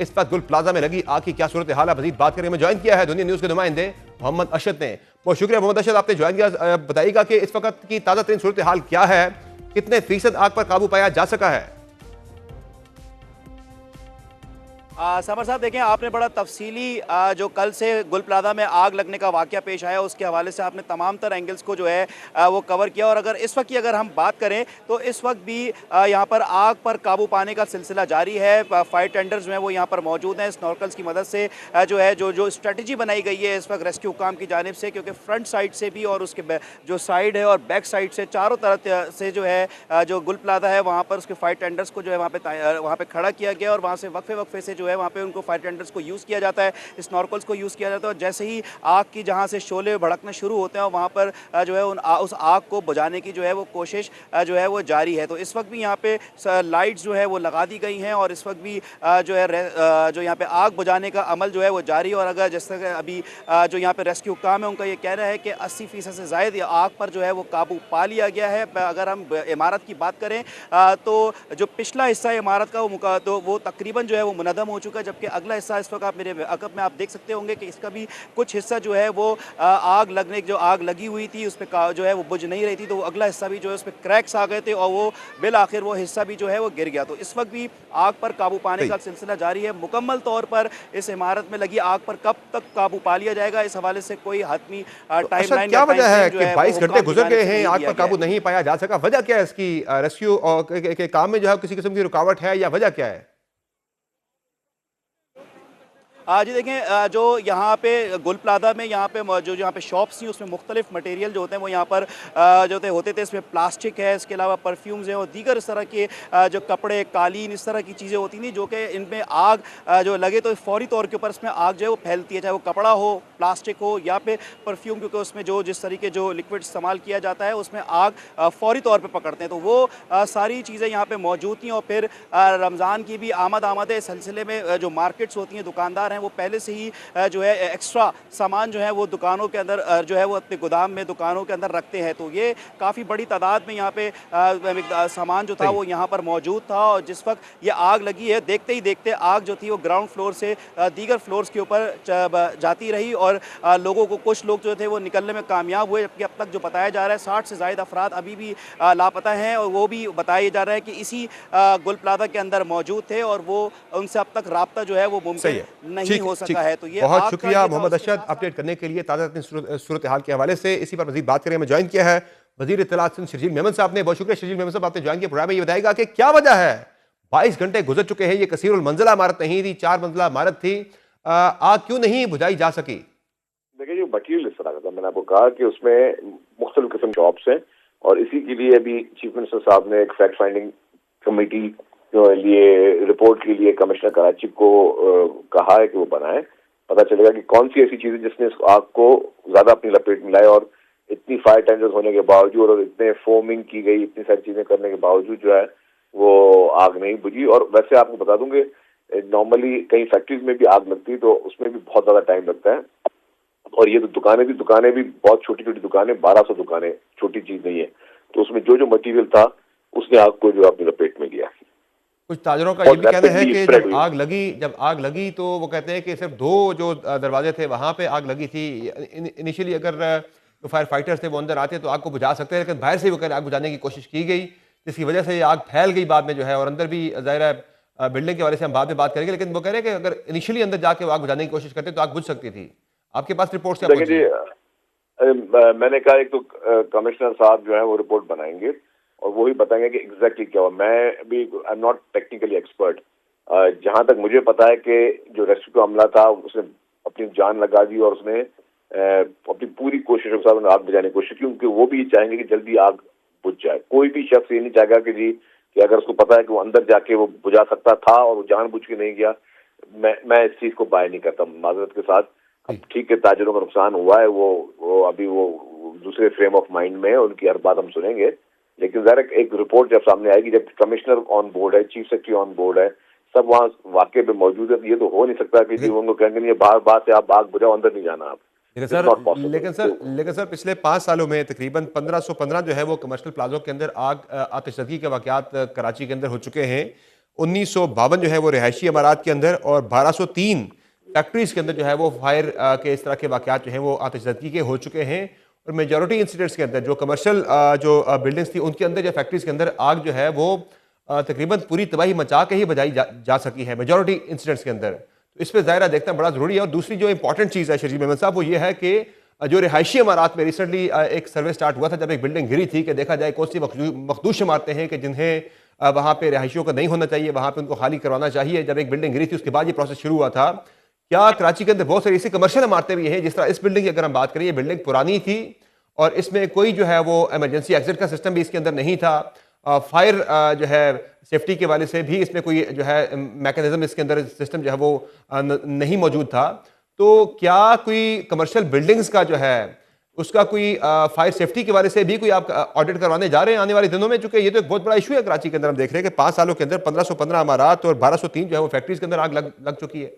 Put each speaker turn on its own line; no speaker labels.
इस वक्त गुल प्लाजा में लगी आग की क्या सूरत हाल है, मजीद बात करने में ज्वाइन किया है दुनिया न्यूज के नुमाइंदे मोहम्मद अशद ने। बहुत शुक्रिया मोहम्मद अशद, आपने ज्वाइन किया। बताइएगा कि इस वक्त की ताजा तरीन सूरत हाल क्या है, कितने फीसद आग पर काबू पाया जा सका है?
समर साहब, देखें, आपने बड़ा तफसीली जो कल से गुल प्लाजा में आग लगने का वाकया पेश आया उसके हवाले से आपने तमाम तर एंगल्स को जो है वो कवर किया। और अगर इस वक्त की अगर हम बात करें तो इस वक्त भी यहाँ पर आग पर काबू पाने का सिलसिला जारी है। फायर टेंडर्स जो हैं वो यहाँ पर मौजूद हैं। स्नॉर्कल्स की मदद से जो है जो स्ट्रेटजी बनाई गई है इस वक्त रेस्क्यू काम की जानिब से, क्योंकि फ्रंट साइड से भी और उसके जो साइड है और बैक साइड से चारों तरफ से जो है जो गुल प्लाजा है वहाँ पर उसके फायर टेंडर्स को जो है वहाँ पे खड़ा किया गया और वहाँ से वक्फे वक्फे से जो है वहाँ पे उनको फायर टेंडर्स को यूज़ किया जाता है, स्नॉर्कल्स को यूज़ किया जाता है। और जैसे ही आग की जहाँ से शोले भड़कने शुरू होते हैं वहाँ पर जो है उस आग को बुझाने की जो है वो कोशिश जो है वो जारी है। तो इस वक्त भी यहाँ पे लाइट्स जो है वो लगा दी गई हैं और इस वक्त भी जो है जो यहाँ पे आग बुझाने का अमल जो है वो जारी। और अगर जैसे अभी जो यहाँ पे रेस्क्यू काम है उनका ये कहना है कि 80% से ज़ायद आग पर जो है वो काबू पा लिया गया है। अगर हम इमारत की बात करें तो जो पिछला हिस्सा इमारत का तो वो तकरीबन जो है वो मुनहदम हो चुका है, जबकि अगला हिस्सा इस वक्त आप मेरे अकब में आप देख सकते होंगे कि इसका भी कुछ हिस्सा जो है वो आग लगने जो आग लगी हुई थी उस पर जो है वो बुझ नहीं रही थी, तो अगला हिस्सा भी जो है उस पर क्रैक्स आ गए थे और वो बिल आखिर वो हिस्सा भी जो है वो गिर गया। तो इस वक्त भी आग पर काबू पाने का सिलसिला जारी है। मुकम्मल तौर पर इस इमारत में लगी आग पर कब तक काबू पा लिया जाएगा इस हवाले से कोई हतमी टाइमलाइन
क्या वजह है कि 22 घंटे गुजर गए हैं, आग पर काबू नहीं पाया जा सका? वजह क्या है इसकी? रेस्क्यू के काम में जो है किसी किस्म की रुकावट है या वजह क्या है?
जी देखें, जो यहाँ पे गुल प्लाजा में यहाँ पे जो यहाँ पे शॉप्स थी उसमें मुख्तलिफ मटेरियल जो होते हैं वो यहाँ पर जो होते थे। इसमें प्लास्टिक है, इसके अलावा परफ्यूम्स हैं और दीगर इस तरह के जो कपड़े, कालीन, इस तरह की चीज़ें होती थी जो कि इनमें आग जो लगे तो फौरी तौर के ऊपर इसमें आग जो है वो फैलती है, चाहे वो कपड़ा हो, प्लास्टिक हो या फिर परफ्यूम, क्योंकि उसमें जो जिस तरीके जो लिक्विड इस्तेमाल किया जाता है उसमें आग फौरी तौर पर पकड़ते हैं। तो वो सारी चीज़ें यहाँ पर मौजूद थी। और फिर रमज़ान की भी आमद है इस सिलसिले में जो मार्केट्स होती हैं, दुकानदार वो पहले से ही जो है एक्स्ट्रा सामान जो है वो दुकानों के अंदर जो है वो अपने गोदाम में दुकानों के अंदर रखते हैं। तो ये काफ़ी बड़ी तादाद में यहाँ पे सामान जो था वो यहाँ पर मौजूद था। और जिस वक्त ये आग लगी है देखते ही देखते आग जो थी वो ग्राउंड फ्लोर से दीगर फ्लोर्स के ऊपर जाती रही और लोगों को कुछ लोग जो थे वो निकलने में कामयाब हुए, जबकि अब तक जो बताया जा रहा है 60 से ज़ायद अफराद अभी भी लापता हैं और वो भी बताया जा रहा है कि इसी गुल प्लाजा के अंदर मौजूद थे और वो उनसे अब तक राब्ता जो है वो मुमकिन नहीं हो सका है। तो ये
बहुत शुक्रिया मोहम्मद अशद अपडेट करने के लिए ताज़ा सूरत हाल के हवाले से। इसी पर मजीद बात करें, हमें ज्वाइन किया है वजीर इत्तलात शर्जील मेमन साहब ने। बहुत शुक्रिया शर्जील मेमन साहब, आपने ज्वाइन किया प्रोग्राम में। ये बताएगा कि क्या वजह है 22 घंटे गुजर चुके हैं, ये कसीरुल मंजिला इमारत नहीं थी, 4 मंजिला इमारत थी, आग क्यों नहीं बुझाई जा सकी?
देखिए, जो मटीरियल इस तरह का था, मैंने आपको कहा कि उसमें मुख्तलिफ किस्म के जॉब्स हैं और इसी के लिए अभी चीफ मिनिस्टर साहब ने एक फैक्ट फाइंडिंग कमेटी जो लिए रिपोर्ट के लिए कमिश्नर कराची को कहा है कि वो बनाए। पता चलेगा कि कौन सी ऐसी चीजें जिसने इस आग को ज्यादा अपनी लपेट में लाए और इतनी फायर टेंडर्स होने के बावजूद और इतने फोमिंग की गई, इतनी सारी चीजें करने के बावजूद जो है वो आग नहीं बुझी। और वैसे आपको बता दूंगे नॉर्मली कई फैक्ट्रीज में भी आग लगती है तो उसमें भी बहुत ज्यादा टाइम लगता है। और ये तो दुकानें भी बहुत छोटी छोटी दुकानें, 1200 दुकानें छोटी चीज नहीं है। तो उसमें जो मटीरियल था उसने आग को जो अपनी लपेट में लिया।
कुछ ताजरों का ये भी कहना है कि जब आग लगी तो वो कहते हैं कि सिर्फ 2 जो दरवाजे थे वहां पे आग लगी थी। इनिशियली अगर जो फायर फाइटर्स थे वो अंदर आते तो आग को बुझा सकते हैं, लेकिन बाहर से वो आग बुझाने की कोशिश की गई जिसकी वजह से ये आग फैल गई बाद में जो है। और अंदर भी ज़ाहिर है बिल्डिंग के बारे से हम बाद में बात करेंगे, लेकिन वो कह रहे हैं कि अगर इनिशियली अंदर जाके वो आग बुझाने की कोशिश करते तो आग बुझ सकती थी। आपके पास रिपोर्ट क्या पहुंची?
मैंने कहा एक तो कमिश्नर साहब जो है वो रिपोर्ट बनाएंगे और वो ही बताएंगे कि एग्जैक्टली क्या हुआ। मैं भी I am not technically expert. जहां तक मुझे पता है कि जो रेस्क्यू का अमला था उसने अपनी जान लगा दी और उसने अपनी पूरी कोशिश के साथ आग बुझाने की कोशिश की, क्योंकि वो भी चाहेंगे कि जल्दी आग बुझ जाए। कोई भी शख्स ये नहीं चाहेगा कि जी कि अगर उसको पता है कि वो अंदर जाके वो बुझा सकता था और वो जानबूझ के नहीं गया। मैं इस चीज को बाय नहीं करता माजरत के साथ। अब ठीक है, ताजरों का नुकसान हुआ है, वो अभी वो दूसरे फ्रेम ऑफ माइंड में है, उनकी हर बात हम सुनेंगे। लेकिन जरा एक रिपोर्ट जब सामने आएगी, जब कमिश्नर ऑन बोर्ड है, चीफ सेक्रेटरी ऑन बोर्ड है, सब वहाँ वाकई पे मौजूद है, ये तो हो नहीं सकता कि जी उनको कहेंगे नहीं बार से आप आग बुझाओ, अंदर नहीं जाना आप।
लेकिन सर पिछले 5 सालों में तकरीबन 1515 जो है वो कमर्शियल प्लाजों के अंदर आतिशज़दी के वाक़यात कराची के अंदर हो चुके हैं। 1952 जो है वो रिहायशी इमारात के अंदर और 1203 फैक्ट्रीज के अंदर जो है वो फायर के इस तरह के वाक़यात जो हैं वो आतिशज़दगी के हो चुके हैं। और मेजॉरिटी इंसिडेंट्स के अंदर जो कमर्शियल जो बिल्डिंग्स थी उनके अंदर या फैक्ट्रीज के अंदर आग जो है वो तकरीबन पूरी तबाही मचा के ही बजाई जा सकी है मेजॉरिटी इंसिडेंट्स के अंदर। तो इस पर ज़ाहिर देखना बड़ा ज़रूरी है। और दूसरी जो इंपॉर्टेंट चीज़ है शर्जील मेमन साहब वो ये है कि जो रिहायशी इमारात में रिसेंटली एक सर्वे स्टार्ट हुआ था जब एक बिल्डिंग गिरी थी कि देखा जाए कौन सी मखदूश इमारतें हैं कि जिन्हें वहाँ पे रिहायशियों का नहीं होना चाहिए, वहाँ पे उनको खाली करवाना चाहिए। जब एक बिल्डिंग गिरी थी उसके बाद ये प्रोसेस शुरू हुआ था। क्या कराची के अंदर बहुत सारी ऐसी कमर्शियल इमारतें भी हैं, जिस तरह इस बिल्डिंग की अगर हम बात करें, ये बिल्डिंग पुरानी थी और इसमें कोई जो है वो इमरजेंसी एग्जिट का सिस्टम भी इसके अंदर नहीं था। फायर जो है सेफ्टी के वाले से भी इसमें कोई जो है मैकेनिज्म इसके अंदर सिस्टम जो है वो नहीं मौजूद था। तो क्या कोई कमर्शियल बिल्डिंग्स का जो है उसका कोई फायर सेफ्टी के वाले से भी कोई आप ऑडिट करवाने जा रहे हैं आने वाले दिनों में? चूंकि ये तो एक बहुत बड़ा इशू है कराची के अंदर। हम देख रहे हैं कि 5 सालों के अंदर 1515 इमारत और 1203 जो है वो फैक्ट्रीज के अंदर आग लग चुकी है।